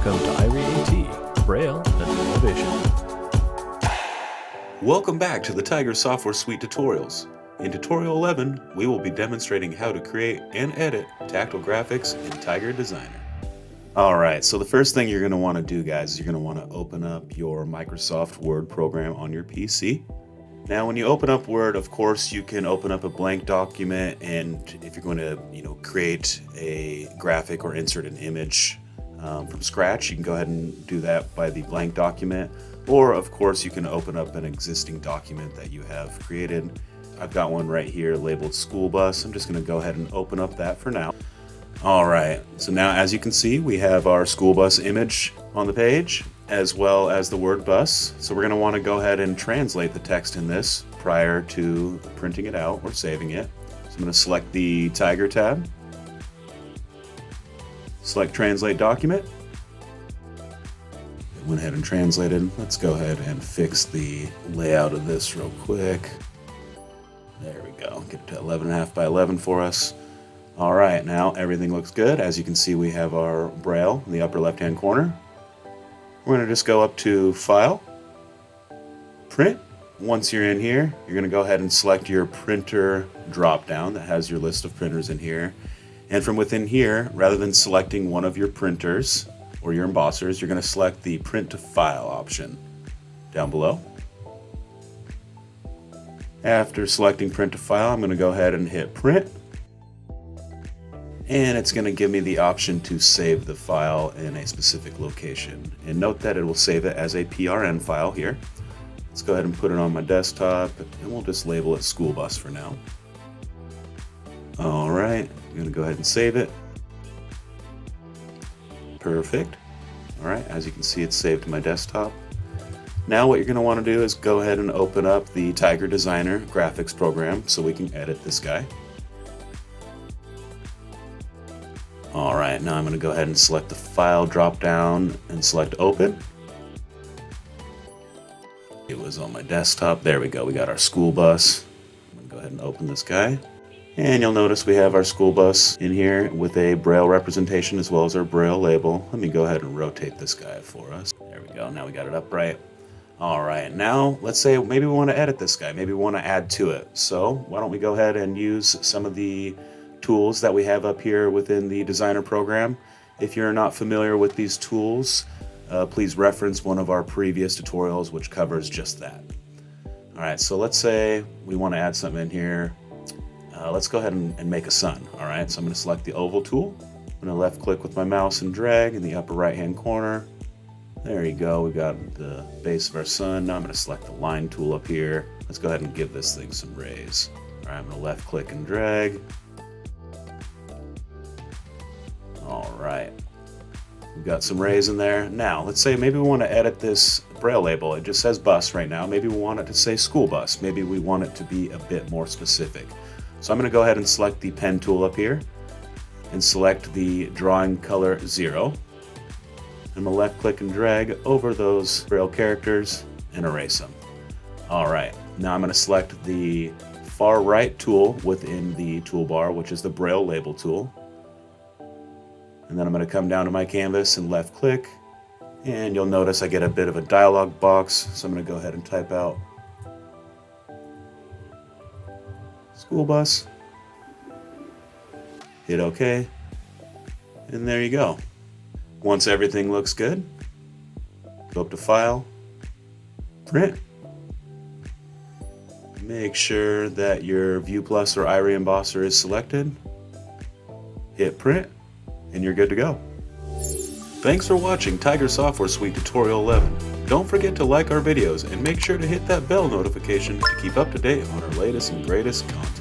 Welcome to Irie-AT Braille Embosser. Welcome back to the Tiger Software Suite tutorials. In tutorial 11, we will be demonstrating how to create and edit tactile graphics in Tiger Designer. Alright, so the first thing you're going to want to do, guys, is you're going to want to open up your Microsoft Word program on your PC. Now, when you open up Word, of course, you can open up a blank document, and if you're going to, create a graphic or insert an image from scratch, you can go ahead and do that by the blank document. Or, of course, you can open up an existing document that you have created. I've got one right here labeled School Bus. I'm just going to go ahead and open up that for now. Alright, so now as you can see, we have our school bus image on the page, as well as the word bus. So we're going to want to go ahead and translate the text in this prior to printing it out or saving it. So I'm going to select the Tiger tab, select Translate Document. It went ahead and translated. Let's go ahead and fix the layout of this real quick. There we go. Get it to 11.5 by 11 for us. Alright, now everything looks good. As you can see, we have our Braille in the upper left-hand corner. We're going to just go up to File, Print. Once you're in here, you're going to go ahead and select your printer drop-down that has your list of printers in here. And from within here, rather than selecting one of your printers or your embossers, you're going to select the Print to File option down below. After selecting Print to File, I'm going to go ahead and hit Print. And it's going to give me the option to save the file in a specific location. And note that it will save it as a PRN file here. Let's go ahead and put it on my desktop, and we'll just label it School Bus for now. Alright, I'm going to go ahead and save it. Perfect. Alright, as you can see, it's saved to my desktop. Now what you're going to want to do is go ahead and open up the Tiger Designer graphics program so we can edit this guy. Alright, now I'm going to go ahead and select the File drop down and select Open. It was on my desktop. There we go. We got our school bus. I'm going to go ahead and open this guy. And you'll notice we have our school bus in here with a Braille representation as well as our Braille label. Let me go ahead and rotate this guy for us. There we go. Now we got it upright. Alright, now let's say maybe we want to edit this guy. Maybe we want to add to it. So why don't we go ahead and use some of the tools that we have up here within the Designer program. If you're not familiar with these tools, please reference one of our previous tutorials which covers just that. Alright, so let's say we want to add something in here. Let's go ahead and make a sun. Alright, so I'm going to select the oval tool. I'm going to left click with my mouse and drag in the upper right hand corner. There you go, we got the base of our sun. Now I'm going to select the line tool up here. Let's go ahead and give this thing some rays. Alright, I'm going to left click and drag. Alright, we've got some rays in there. Now, let's say maybe we want to edit this Braille label. It just says bus right now. Maybe we want it to say school bus. Maybe we want it to be a bit more specific. So I'm going to go ahead and select the pen tool up here and select the drawing color 0. I'm going to left click and drag over those Braille characters and erase them. Alright, now I'm going to select the far right tool within the toolbar, which is the Braille label tool. And then I'm going to come down to my canvas and left click, and you'll notice I get a bit of a dialog box, so I'm going to go ahead and type out school bus, hit OK, and there you go. Once everything looks good, go up to File, Print, make sure that your ViewPlus or Irie Embosser is selected, hit Print, and you're good to go. Thanks for watching Tiger Software Suite Tutorial 11. Don't forget to like our videos and make sure to hit that bell notification to keep up to date on our latest and greatest content.